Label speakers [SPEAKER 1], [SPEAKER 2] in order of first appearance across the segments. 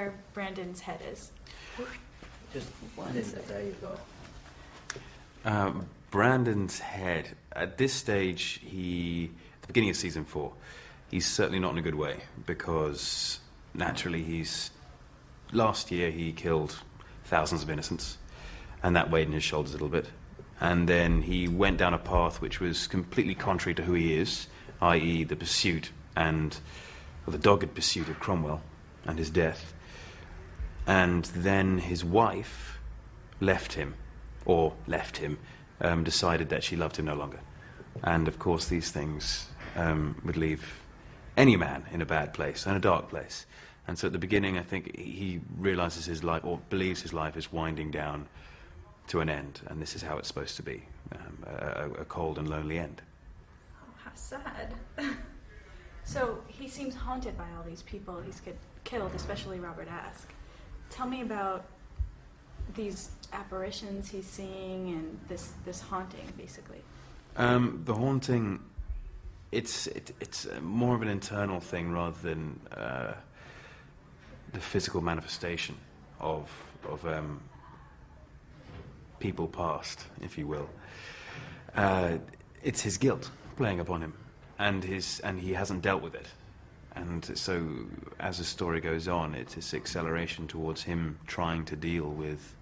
[SPEAKER 1] where Brandon's head is.
[SPEAKER 2] Just one minute, there you go.
[SPEAKER 3] Brandon's head, at this stage, at the beginning of season 4, he's certainly not in a good way, because naturally last year he killed thousands of innocents, and that weighed in his shoulders a little bit. And then he went down a path which was completely contrary to who he is, i.e. the the dogged pursuit of Cromwell and his death. And then his wife left him, decided that she loved him no longer. And of course these things would leave any man in a bad place, and a dark place. And so at the beginning, I think he realizes his life, or believes his life, is winding down to an end, and this is how it's supposed to be, a cold and lonely end.
[SPEAKER 1] Oh, how sad. So he seems haunted by all these people he's killed, especially Robert Aske. Tell me about these apparitions he's seeing and this haunting, basically.
[SPEAKER 3] The haunting, it's more of an internal thing rather than the physical manifestation of people past, if you will. It's his guilt playing upon him, and he hasn't dealt with it. And so, as the story goes on, it's this acceleration towards him trying to deal with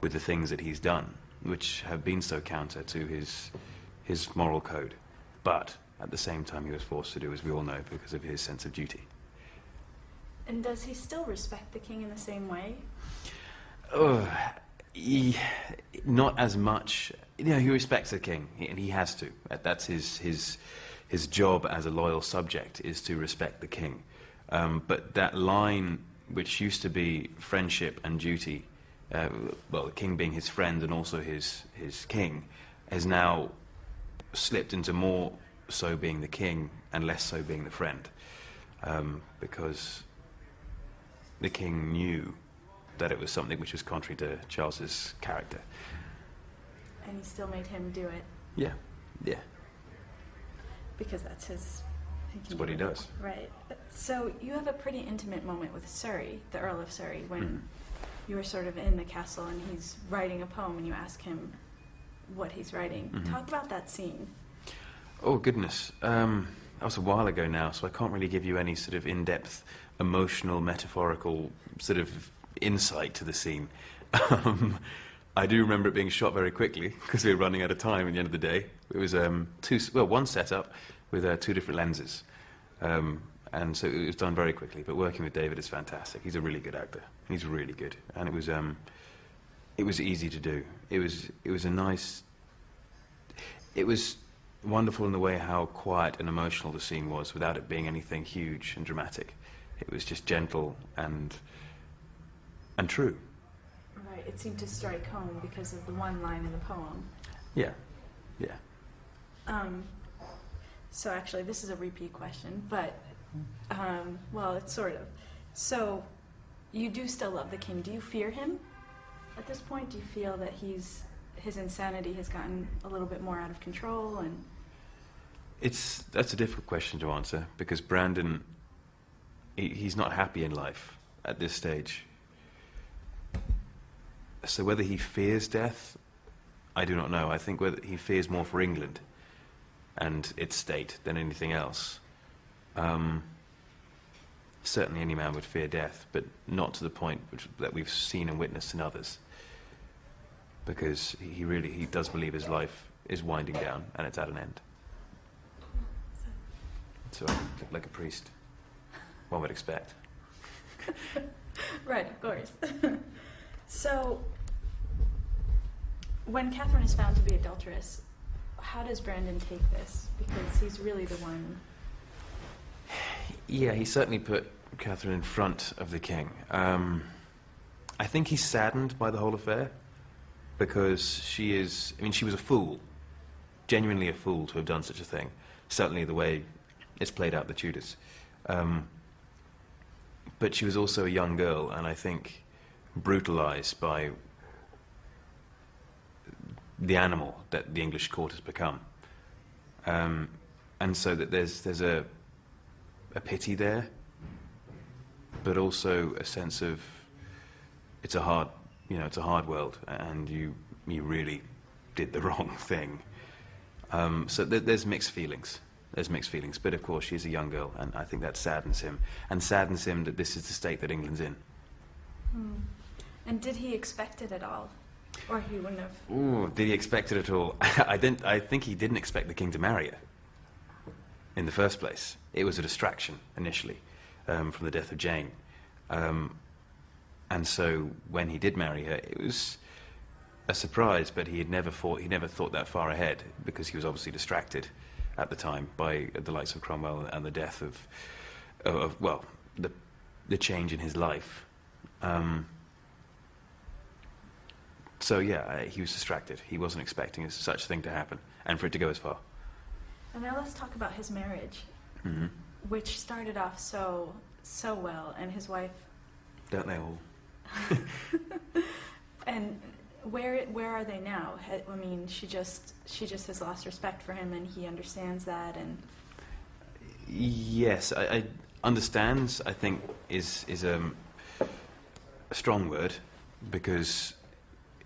[SPEAKER 3] the things that he's done, which have been so counter to his moral code. But at the same time, he was forced to do, as we all know, because of his sense of duty.
[SPEAKER 1] And does he still respect the king in the same way?
[SPEAKER 3] Not as much. He respects the king, and he has to. That's his job as a loyal subject, is to respect the king. But that line, which used to be friendship and duty, the king being his friend and also his king, has now slipped into more so being the king and less so being the friend, because the king knew that it was something which was contrary to Charles's character.
[SPEAKER 1] And he still made him do it?
[SPEAKER 3] Yeah.
[SPEAKER 1] Because that's his...
[SPEAKER 3] That's what he does.
[SPEAKER 1] Right. So you have a pretty intimate moment with Surrey, the Earl of Surrey, when you were sort of in the castle and he's writing a poem and you ask him what he's writing. Talk about that scene.
[SPEAKER 3] Oh, goodness. That was a while ago now, so I can't really give you any sort of in-depth, emotional, metaphorical sort of insight to the scene. I do remember it being shot very quickly, because we were running out of time at the end of the day. It was one setup with 2 different lenses. And so it was done very quickly, but working with David is fantastic. He's a really good actor. He's really good. And it was easy to do. It was wonderful in the way how quiet and emotional the scene was, without it being anything huge and dramatic. It was just gentle and true.
[SPEAKER 1] Right, it seemed to strike home because of the one line in the poem.
[SPEAKER 3] Yeah.
[SPEAKER 1] So actually, this is a repeat question, but, it's sort of. So, you do still love the king. Do you fear him at this point? Do you feel that his insanity has gotten a little bit more out of control? And
[SPEAKER 3] that's a difficult question to answer, because Brandon, he's not happy in life at this stage. So whether he fears death, I do not know. I think whether he fears more for England and its state than anything else. Certainly any man would fear death, but not to the point that we've seen and witnessed in others. Because he does believe his life is winding down and it's at an end. So I look like a priest. One would expect.
[SPEAKER 1] Right, of course. So, when Catherine is found to be adulterous, how does Brandon take this? Because he's really the one...
[SPEAKER 3] Yeah, he certainly put Catherine in front of the king. I think he's saddened by the whole affair, because she was a fool, genuinely a fool to have done such a thing. Certainly the way it's played out the Tudors. But she was also a young girl, and I think brutalized by the animal that the English court has become. And so that there's a pity there, but also a sense of it's a hard, it's a hard world, and you really did the wrong thing. So there's mixed feelings. There's mixed feelings, but of course she's a young girl, and I think that saddens him, and saddens him that this is the state that England's in.
[SPEAKER 1] And did he expect it at all, or he wouldn't have?
[SPEAKER 3] Ooh, did he expect it at all? I think he didn't expect the king to marry her. In the first place, it was a distraction initially from the death of Jane, and so when he did marry her, it was a surprise. But he never thought that far ahead, because he was obviously distracted at the time by the likes of Cromwell and the death of the change in his life. So yeah, he was distracted. He wasn't expecting such a thing to happen, and for it to go as far.
[SPEAKER 1] And now let's talk about his marriage, which started off so well, and his wife.
[SPEAKER 3] Don't they all?
[SPEAKER 1] And where are they now? I mean, she just has lost respect for him, and he understands that. And
[SPEAKER 3] yes, I understands. I think is a strong word, because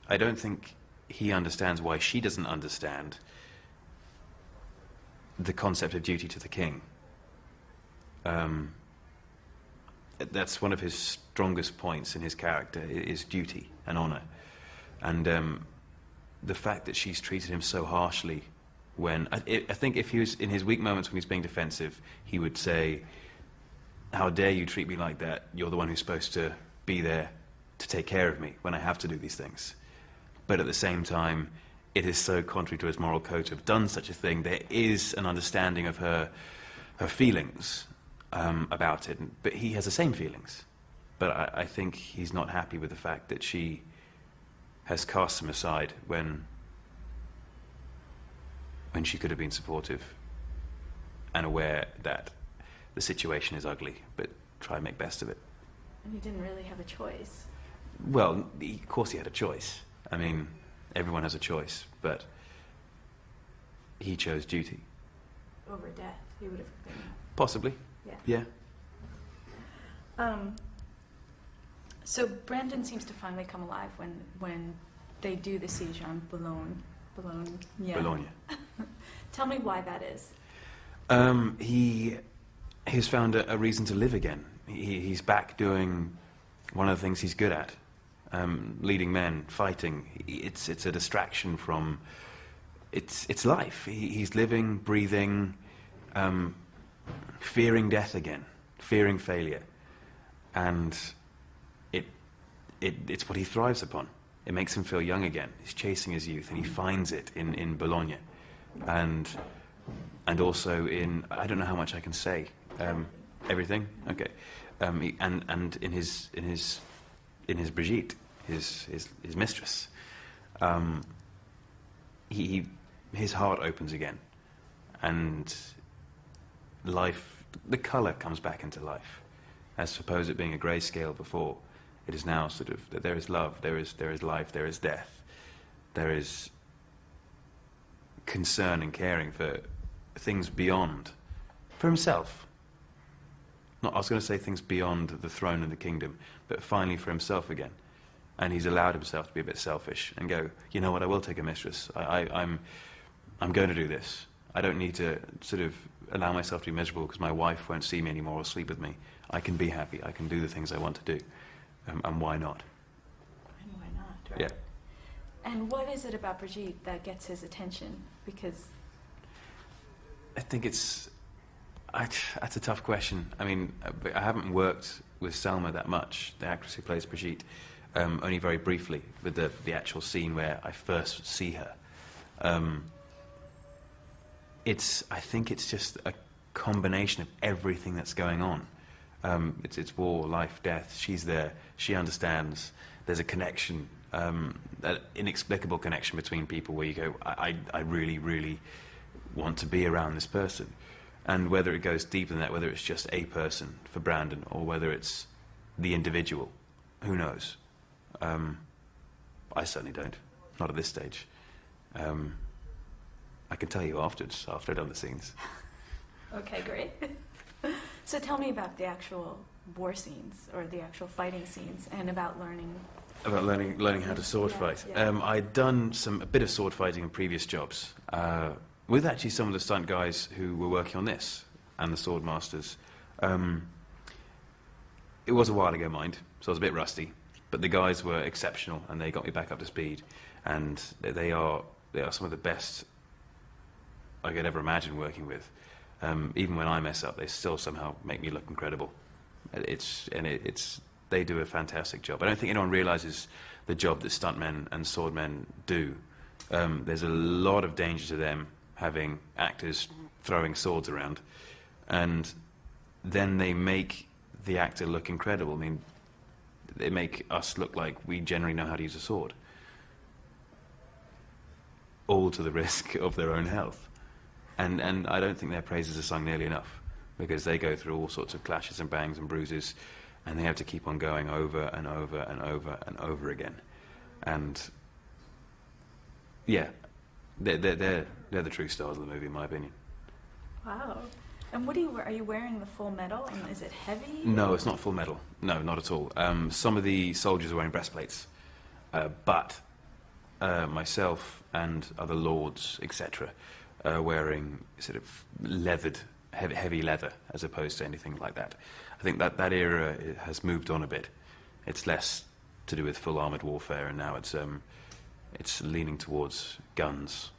[SPEAKER 3] I don't think he understands why she doesn't understand the concept of duty to the king. That's one of his strongest points in his character, is duty and honour. And the fact that she's treated him so harshly, when I think if he was in his weak moments when he's being defensive, he would say, "How dare you treat me like that? You're the one who's supposed to be there to take care of me when I have to do these things." But at the same time, it is so contrary to his moral code to have done such a thing. There is an understanding of her feelings about it, but he has the same feelings. But I think he's not happy with the fact that she has cast him aside when she could have been supportive and aware that the situation is ugly, but try and make best of it.
[SPEAKER 1] he didn't really have a choice.
[SPEAKER 3] Well, of course he had a choice. I mean, everyone has a choice, but he chose duty.
[SPEAKER 1] Over death, he would have been.
[SPEAKER 3] Possibly. Yeah.
[SPEAKER 1] So Brandon seems to finally come alive when they do the siege on Boulogne.
[SPEAKER 3] Bologna.
[SPEAKER 1] Tell me why that is.
[SPEAKER 3] He has found a reason to live again. He's back doing one of the things he's good at, leading men, fighting. It's a distraction from it's life. He's living, breathing, fearing death again, fearing failure, and it's what he thrives upon. It makes him feel young again. He's chasing his youth, and he finds it in Bologna, and also in, I don't know how much I can say, everything. Okay, and in his Brigitte, his mistress. His heart opens again, and life, the colour comes back into life. As suppose it being a grayscale before, it is now sort of that there is love, there is life, there is death, there is concern and caring for things beyond, for himself. I was going to say things beyond the throne and the kingdom, but finally for himself again. And he's allowed himself to be a bit selfish and go, you know what, I will take a mistress. I'm going to do this. I don't need to sort of allow myself to be miserable because my wife won't see me anymore or sleep with me. I can be happy. I can do the things I want to do. And why not?
[SPEAKER 1] And why not, right?
[SPEAKER 3] Yeah.
[SPEAKER 1] And what is it about Brigitte that gets his attention? Because
[SPEAKER 3] I think that's a tough question. I mean, I haven't worked with Selma that much, the actress who plays Brigitte, only very briefly with the actual scene where I first see her. I think it's just a combination of everything that's going on. It's war, life, death. She's there. She understands. There's a connection, an inexplicable connection between people where you go, I really, really want to be around this person. And whether it goes deeper than that, whether it's just a person for Brandon or whether it's the individual, who knows? I certainly don't. Not at this stage. I can tell you afterwards, after I've done the scenes.
[SPEAKER 1] Okay, great. So tell me about the actual war scenes or the actual fighting scenes, and about learning.
[SPEAKER 3] About learning how to sword fight. I'd done a bit of sword fighting in previous jobs with actually some of the stunt guys who were working on this and the sword masters. It was a while ago, mind, so I was a bit rusty, but the guys were exceptional and they got me back up to speed. And they are some of the best I could ever imagine working with. Even when I mess up, they still somehow make me look incredible. They do a fantastic job. I don't think anyone realizes the job that stuntmen and swordmen do. There's a lot of danger to them having actors throwing swords around, and then they make the actor look incredible. I mean, they make us look like we generally know how to use a sword, all to the risk of their own health. And I don't think their praises are sung nearly enough, because they go through all sorts of clashes and bangs and bruises, and they have to keep on going over and over and over and over again. And yeah, they're the true stars of the movie, in my opinion.
[SPEAKER 1] Wow. And are you wearing the full metal, and is it heavy?
[SPEAKER 3] No, it's not full metal. No, not at all. Some of the soldiers are wearing breastplates, but myself and other lords, etc., are wearing sort of leathered, heavy leather, as opposed to anything like that. I think that era has moved on a bit. It's less to do with full armoured warfare, and now it's leaning towards guns.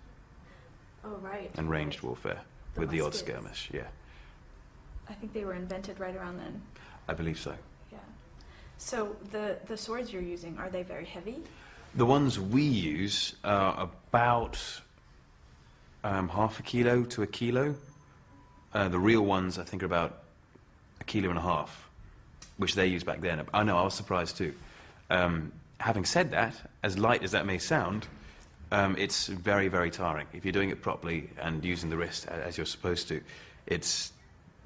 [SPEAKER 1] Oh, right.
[SPEAKER 3] And ranged warfare, with the odd
[SPEAKER 1] muskets.
[SPEAKER 3] skirmish, yeah.
[SPEAKER 1] I think they were invented right around then.
[SPEAKER 3] I believe so.
[SPEAKER 1] Yeah. So the swords you're using, are they very heavy?
[SPEAKER 3] The ones we use are about half a kilo to a kilo. The real ones, I think, are about 1.5 kilos, which they used back then. I know, I was surprised too. Having said that, as light as that may sound, it's very, very tiring. If you're doing it properly and using the wrist as you're supposed to,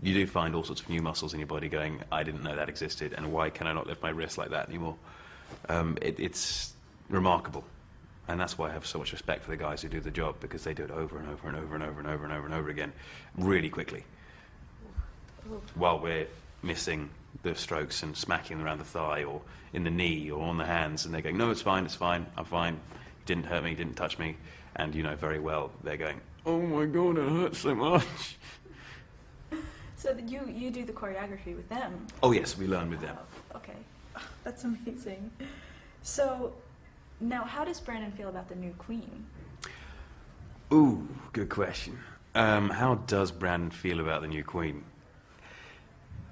[SPEAKER 3] you do find all sorts of new muscles in your body going, I didn't know that existed, and why can I not lift my wrist like that anymore? It's remarkable. And that's why I have so much respect for the guys who do the job, because they do it over and over and over and over and over and over and over again, really quickly, while we're missing the strokes and smacking them around the thigh or in the knee or on the hands, and they're going, no, it's fine, I'm fine, you didn't hurt me, you didn't touch me, and you know very well they're going, oh my God, it hurts so much.
[SPEAKER 1] So you do the choreography with them?
[SPEAKER 3] Oh yes, we learn with them.
[SPEAKER 1] Oh, okay, that's amazing. So now, how does Brandon feel about the new queen?
[SPEAKER 3] Ooh, good question. How does Brandon feel about the new queen?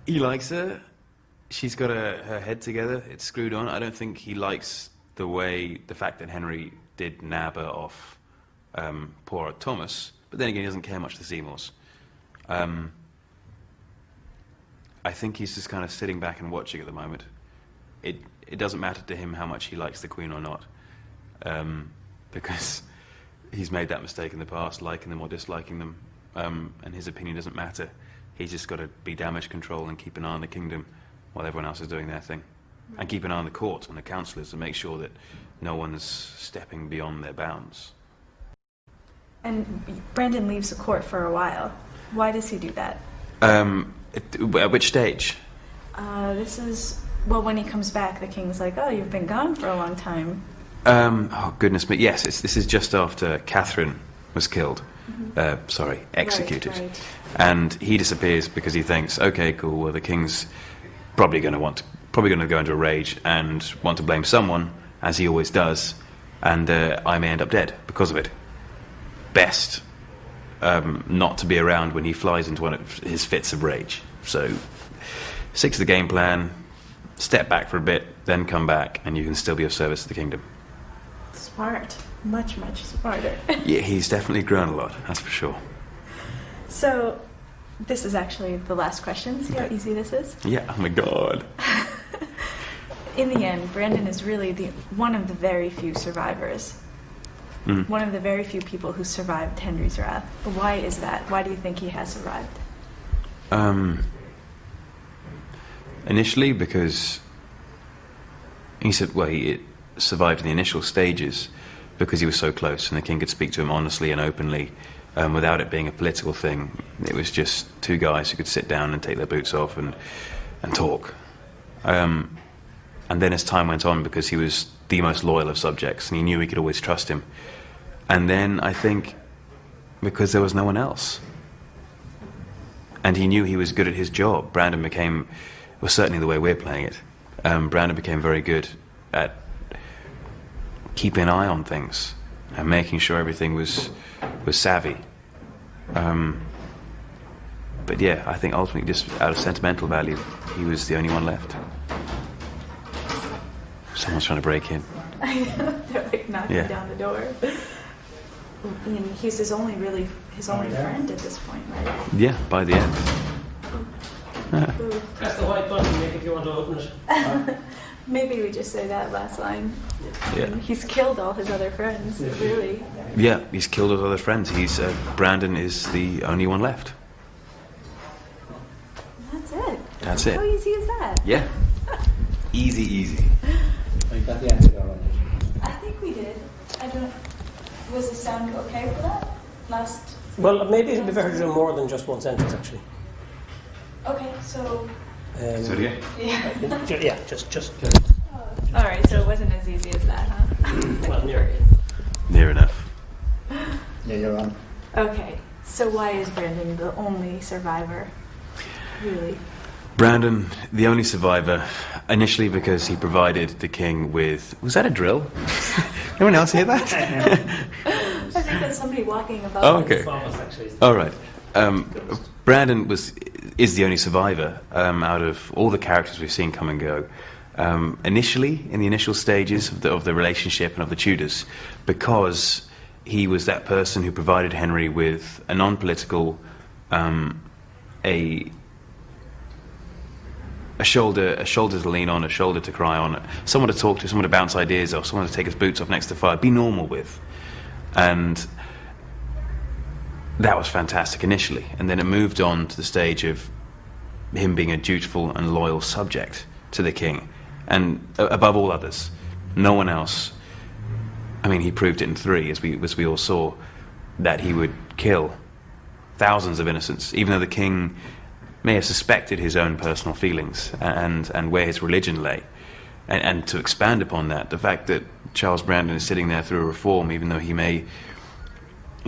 [SPEAKER 3] He likes her. She's got her head together. It's screwed on. I don't think he likes the fact that Henry did nab her off poor old Thomas. But then again, he doesn't care much for Seymour's. I think he's just kind of sitting back and watching at the moment. It doesn't matter to him how much he likes the Queen or not, because he's made that mistake in the past, liking them or disliking them, and his opinion doesn't matter. He's just got to be damage control and keep an eye on the kingdom while everyone else is doing their thing. And keep an eye on the court and the councillors to make sure that no one's stepping beyond their bounds.
[SPEAKER 1] And Brandon leaves the court for a while. Why does he do that?
[SPEAKER 3] At which stage?
[SPEAKER 1] This is, well, when he comes back, the king's like, oh, you've been gone for a long time.
[SPEAKER 3] Oh, goodness me. Yes, this is just after Catherine was killed. Executed.
[SPEAKER 1] Right.
[SPEAKER 3] And he disappears because he thinks, okay, cool, well, the king's probably going to go into a rage and want to blame someone, as he always does, and I may end up dead because of it. Best not to be around when he flies into one of his fits of rage. So stick to the game plan, step back for a bit, then come back, and you can still be of service to the kingdom.
[SPEAKER 1] Smart. Much, much smarter.
[SPEAKER 3] Yeah, he's definitely grown a lot, that's for sure.
[SPEAKER 1] So, this is actually the last question. See how easy this is?
[SPEAKER 3] Yeah, oh my God.
[SPEAKER 1] In the end, Brandon is really one of the very few survivors.
[SPEAKER 3] Mm.
[SPEAKER 1] One of the very few people who survived Henry's wrath. Why is that? Why do you think he has survived?
[SPEAKER 3] Initially, because he survived in the initial stages because he was so close and the king could speak to him honestly and openly without it being a political thing. It was just two guys who could sit down and take their boots off and and talk. And then as time went on, because he was the most loyal of subjects, and he knew he could always trust him. And then I think because there was no one else. And he knew he was good at his job. Brandon became, well, certainly the way we're playing it, Brandon became very good at keeping an eye on things and making sure everything was savvy. But yeah, I think ultimately, just out of sentimental value, he was the only one left. Someone's trying to break in.
[SPEAKER 1] I know, they're like knocking down the door. And he's his only friend at this point, right?
[SPEAKER 3] Yeah, by the end.
[SPEAKER 4] Press the white button, Nick, if you want to open it.
[SPEAKER 1] Maybe we just say that last line.
[SPEAKER 3] Yeah.
[SPEAKER 1] He's killed all his other friends, really.
[SPEAKER 3] Yeah, he's killed his other friends. Brandon is the only one left.
[SPEAKER 1] That's it.
[SPEAKER 3] That's it.
[SPEAKER 1] How easy is that?
[SPEAKER 3] Yeah. Easy.
[SPEAKER 2] We got the answer already.
[SPEAKER 1] I think we did. Was the sound okay for that?
[SPEAKER 4] Well, maybe it'd be better to do more than just one sentence, actually.
[SPEAKER 1] Okay, so...
[SPEAKER 3] So again?
[SPEAKER 1] Yeah.
[SPEAKER 4] Yeah, just.
[SPEAKER 1] All right, so it wasn't as easy as that, huh?
[SPEAKER 4] Well, near.
[SPEAKER 3] Near enough.
[SPEAKER 2] Yeah, you're on.
[SPEAKER 1] Okay, so why is Brandon the only survivor, really?
[SPEAKER 3] Brandon, the only survivor, initially because he provided the king with... Was that a drill? Anyone else hear that?
[SPEAKER 1] I think that's somebody walking above
[SPEAKER 3] Oh,
[SPEAKER 1] us.
[SPEAKER 3] okay.
[SPEAKER 4] Actually.
[SPEAKER 3] All right. Brandon is the only survivor out of all the characters we've seen come and go. Initially, in the initial stages of the relationship and of the Tudors, because he was that person who provided Henry with a non-political, a shoulder to lean on, a shoulder to cry on, someone to talk to, someone to bounce ideas off, someone to take his boots off next to fire, be normal with. And that was fantastic initially. And then it moved on to the stage of him being a dutiful and loyal subject to the king. And above all others, no one else. I mean, he proved it in 3, as we all saw, that he would kill thousands of innocents, even though the king may have suspected his own personal feelings and where his religion lay. And to expand upon that, the fact that Charles Brandon is sitting there through a reform, even though he's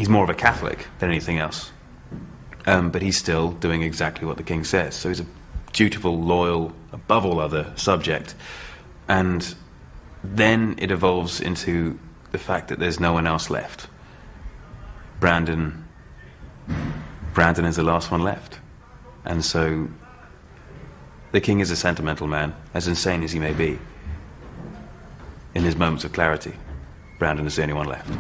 [SPEAKER 3] more of a Catholic than anything else. But he's still doing exactly what the king says. So he's a dutiful, loyal, above all other subject. And then it evolves into the fact that there's no one else left. Brandon is the last one left. And so the king is a sentimental man, as insane as he may be. In his moments of clarity, Brandon is the only one left.